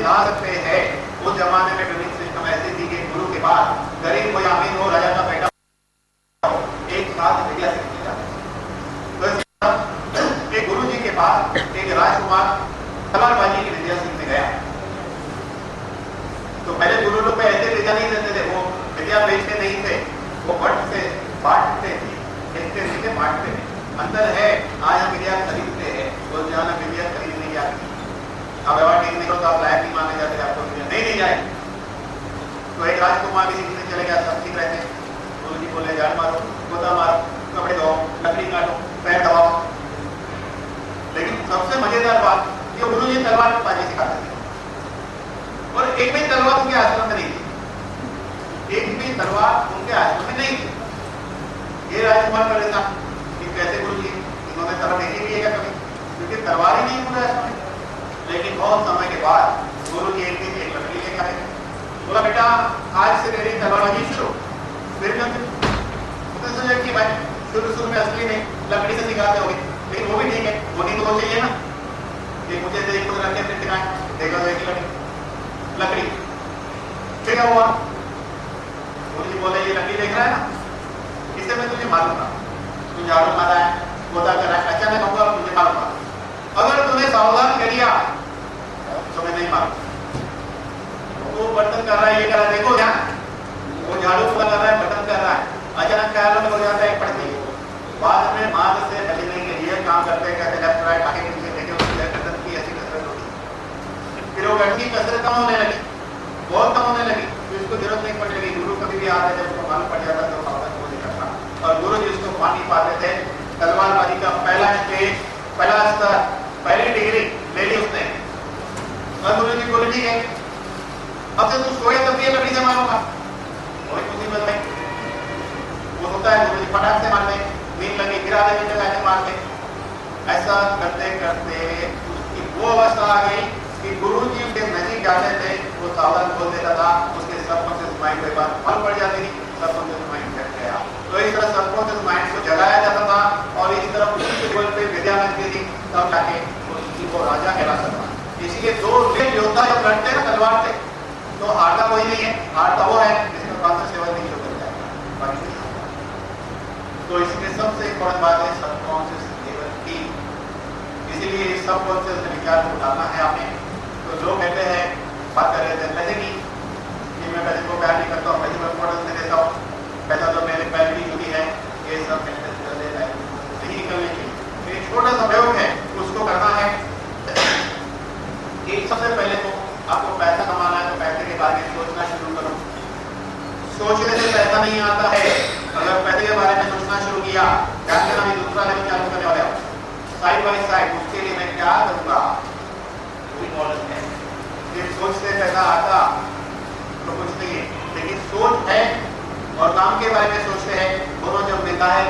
ला सकते हैं। उस जमाने में ट्रेनिंग सिस्टम ऐसे थी कि गुरु के बाद गरीब कोई अमीर हो, राजा का बेटा हो, एक साथ विद्या सीखने जाते। तो एक गुरु जी के पास एक राजकुमार तलवारबाजी की विद्या सीखने गया। तो पहले गुरु लोग ऐसे विद्या नहीं देते थे, वो विद्या बेचते नहीं थे, वो भट्ट से बांटते थे, बेचते नहीं थे, बांटते थे। अंदर है, आज हम विद्या खरीदते हैं, तो जहाँ विद्या खरीदने की आती है, अब व्यवहार ठीक नहीं हो तो आप लायक नहीं माने जाते, आपको विद्या नहीं दी जाए। तो एक राजकुमार भी सीखने चले गया, सब सीख रहे थे। गुरु जी बोले झाड़ मारो, गोता मारो, कपड़े धो, लकड़ी काटो, पैर दबाओ। लेकिन सबसे मजेदार बात, ये गुरु जी तलवारबाजी सिखाते थे और एक भी तलवार उनके आश्रम में नहीं थी, एक भी तलवार उनके आश्रम में नहीं थी। ये राजकुमार कर लेता कि कैसे गुरु जी इन्होंने तलवार देखी भी है क्या कभी, क्योंकि तलवार ही नहीं पूरे आश्रम में। लेकिन बहुत समय के बाद गुरु जी एक दिन एक लकड़ी लेकर आए, बोला बेटा आज से मेरी तलवारबाजी शुरू। फिर सोचा कि भाई शुरू में असली नहीं लकड़ी से सिखाते होंगे, लेकिन वो भी ठीक है, वो नहीं तो वो चाहिए ना कि मुझे देख को रखे फिर दिखाएं, देखा तो एक लकड़ी। फिर क्या हुआ, गुरु जी बोले ये लकड़ी देख रहा है ना, इससे मैं तुझे मारूंगा, तू झाड़ू मारा है, गोदा कर रहा है, अचानक होगा तुझे मारूंगा, अगर तूने सावधान कर दिया तो मैं नहीं मारूंगा। वो बर्तन कर रहा है, ये कर रहा है, देखो क्या वो झाड़ू पूरा कर रहा है, बर्तन कर रहा है, अचानक ख्याल में हो जाता है पड़ती। बाद में मार्ग से बचने के लिए काम करते कहते लेफ्ट राइट आगे पीछे देखे, उसकी गर्दन की ऐसी कसरत होती। फिर वो गर्दन की कसरत कम होने लगी, बहुत कम होने लगी, फिर उसको जरूरत नहीं पड़ने लगी। गुरु कभी भी आते जब उसको मालूम पड़ जाता तो सावधान वो नहीं करता, और गुरु जी उसको मान नहीं पाते थे। तलवारबाजी का पहला स्टेज, पहला स्तर, पहली डिग्री ले ली उसने। और गुरु जी बोले ठीक है, अब से तू सोए तब भी लकड़ी से मारूंगा, कोई मुसीबत नहीं। वो होता है गुरु जी फटाक से मारते, नींद लगी गिरा दे बेटे ऐसे मार दे। ऐसा करते करते उसकी वो अवस्था आ गई कि गुरु जी के नजदीक जाते थे, वो सावधान बोल देता था, उसके सबकॉन्शियस माइंड को एक बार फल पड़ जाती थी, सबकॉन्शियस माइंड हट गया। तो इस तरह सबकॉन्शियस माइंड को जगाया जाता था और इस तरह उसी के बोल पे विद्या मिलती थी, तब जाके उसी को राजा कहला सकता। इसीलिए दो योद्धा जब लड़ते हैं ना तलवार से, तो हारता कोई नहीं है, हारता वो है जिसका कॉन्शियस लेवल नहीं होता जाएगा। तो इसमें सबसे इम्पोर्टेंट बात है सबकॉन्शियस लेवल की, इसीलिए सबकॉन्शियस विचार को उठाना है आपने। तो लोग कहते हैं, बात कर रहे थे पैसे की कि मैं पैसे को प्यार नहीं करता हूँ, पैसे को इम्पोर्टेंस नहीं देता हूँ, पैसा तो मेरे पैर की जुड़ी है, ये सब नहीं निकलने की एक छोटा सा प्रयोग है, उसको करना है। एक सबसे पहले तो आपको पैसा कमाना है तो पैसे के बारे में सोचना शुरू करो। सोचने से पैसा नहीं आता है, अगर पैसे के बारे में सोचना शुरू किया, ध्यान देना भी दूसरा लेवल चालू करने वाले हो, साइड बाय साइड उसके लिए मैं क्या करूंगा वही मॉडल है। सिर्फ सोच से पैसा आता तो कुछ नहीं है, लेकिन सोच है और काम के बारे में सोचते हैं, दोनों जब मिलता है